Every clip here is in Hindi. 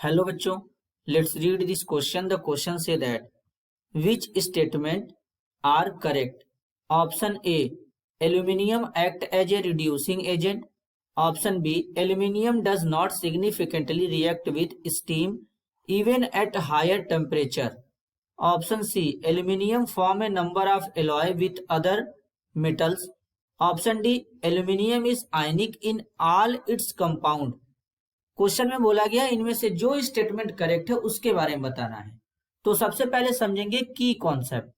Hello बच्चों, let's read this question. The question say that which statement are correct? Option A, aluminium act as a reducing agent. Option B, aluminium does not significantly react with steam even at higher temperature. Option C, aluminium form a number of alloy with other metals. Option D, aluminium is ionic in all its compound. Question में बोला गया इनमें से जो स्टेटमेंट करेक्ट है उसके बारे में बताना है। तो सबसे पहले समझेंगे की कॉन्सेप्ट।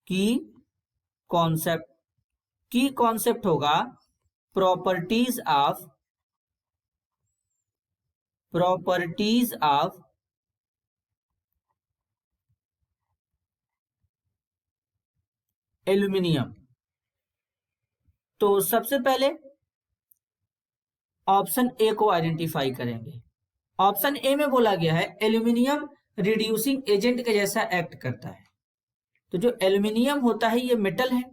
की कॉन्सेप्ट होगा प्रॉपर्टीज ऑफ एल्यूमिनियम। तो सबसे पहले ऑप्शन ए को आइडेंटिफाई करेंगे। ऑप्शन ए में बोला गया है एल्यूमिनियम रिड्यूसिंग एजेंट के जैसा एक्ट करता है। तो जो एल्यूमिनियम होता है ये मेटल है,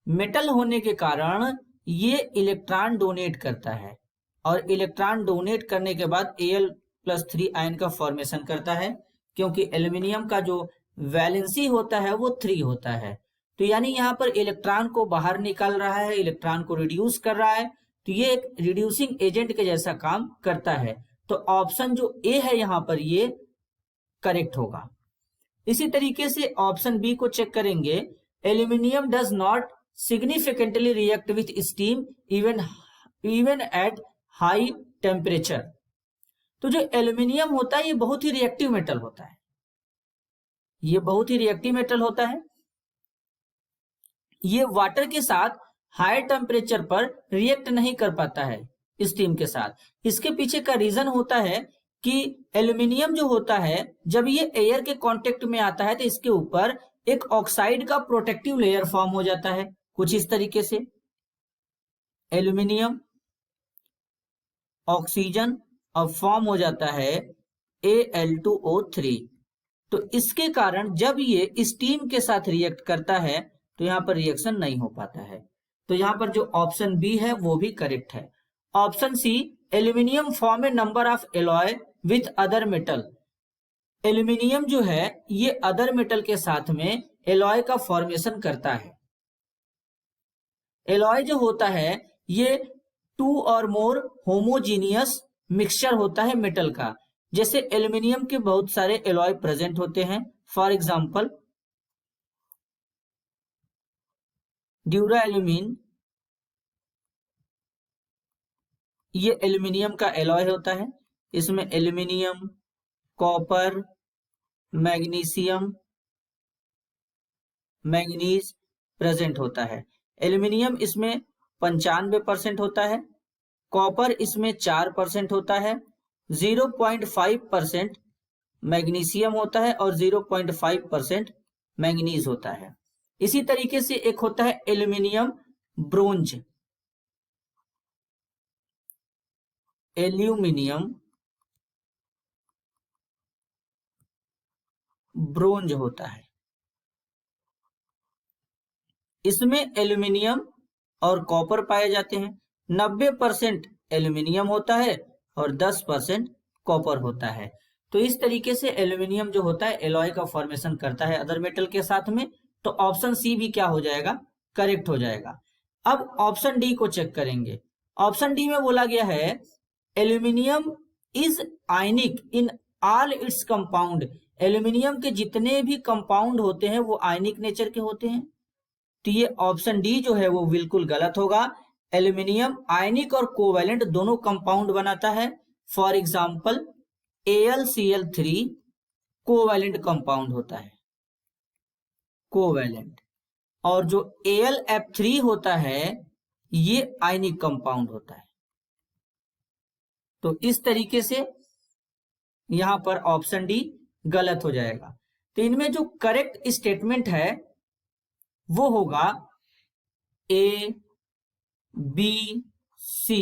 मेटल होने के कारण ये इलेक्ट्रॉन डोनेट करता है और इलेक्ट्रॉन डोनेट करने के बाद Al+3 आयन का फॉर्मेशन करता है, क्योंकि एल्यूमिनियम का जो वैलेंसी होता है वो 3 होता है। तो यानी यहाँ पर इलेक्ट्रॉन को बाहर निकाल रहा है, इलेक्ट्रॉन को रिड्यूस कर रहा है, तो ये एक रिड्यूसिंग एजेंट के जैसा काम करता है। तो ऑप्शन जो ए है यहाँ पर ये करेक्ट होगा। इसी तरीके से ऑप्शन बी को चेक करेंगे, aluminium does not significantly react with steam even at high temperature. तो जो एल्यूमिनियम होता है ये बहुत ही रिएक्टिव मेटल होता है, ये बहुत ही रिएक्टिव मेटल होता है। ये वाटर के साथ हाई टेम्परेचर पर रिएक्ट नहीं कर पाता है स्टीम के साथ। इसके पीछे का रीजन होता है कि एल्यूमिनियम जो होता है जब ये एयर के कांटेक्ट में आता है तो इसके ऊपर एक ऑक्साइड का प्रोटेक्टिव लेयर फॉर्म हो जाता है, कुछ इस तरीके से। एल्यूमिनियम ऑक्सीजन अब फॉर्म हो जाता है Al2O3। तो इसके कारण जब ये स्टीम के साथ रिएक्ट करता है तो यहाँ पर रिएक्शन नहीं हो पाता है। तो यहाँ पर जो ऑप्शन बी है वो भी करेक्ट है। Option C, aluminium form a number of alloy with other metal. Aluminium जो है ये अदर मेटल के साथ में एलॉय का फॉर्मेशन करता है। एलॉय जो होता है ये 2 और मोर होमोजीनियस मिक्सचर होता है मेटल का। जैसे एल्यूमिनियम के बहुत सारे एलॉय प्रेजेंट होते हैं, फॉर एग्जांपल ड्यूरा एल्यूमिन, ये एल्यूमिनियम का एलॉय होता है। इसमें aluminium, copper, magnesium, manganese present होता है। एल्यूमिनियम इसमें 95% होता है, कॉपर इसमें 4% होता है, 0.5% मैग्नीशियम होता है और 0.5% मैंगनीज होता है। इसी तरीके से एक होता है एल्यूमिनियम ब्रोंज। एल्यूमिनियम ब्रोंज होता है, इसमें एल्यूमिनियम और कॉपर पाए जाते हैं। 90% एल्यूमिनियम होता है और 10% कॉपर होता है। तो इस तरीके से एल्यूमिनियम जो होता है एलॉय का फॉर्मेशन करता है अदर मेटल के साथ में। तो ऑप्शन सी भी क्या हो जाएगा, करेक्ट हो जाएगा। अब ऑप्शन डी को चेक करेंगे। ऑप्शन डी में बोला गया है aluminium is ionic in all its compound. Aluminium के जितने भी कंपाउंड होते हैं वो आयनिक नेचर के होते हैं। तो ये ऑप्शन डी जो है वो बिल्कुल गलत होगा। एल्यूमिनियम आयनिक और कोवैलेंट दोनों कंपाउंड बनाता है। For example AlCl3 covalent compound होता है, कोवैलेंट। और जो AlF3 होता है ये आयनिक कंपाउंड होता है। तो इस तरीके से यहां पर ऑप्शन डी गलत हो जाएगा। तो इनमें जो करेक्ट स्टेटमेंट है वो होगा A, B, C।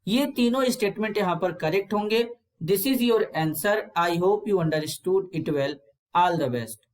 ये तीनों स्टेटमेंट यहां पर करेक्ट होंगे। This is your answer. I hope you understood it well. All the best.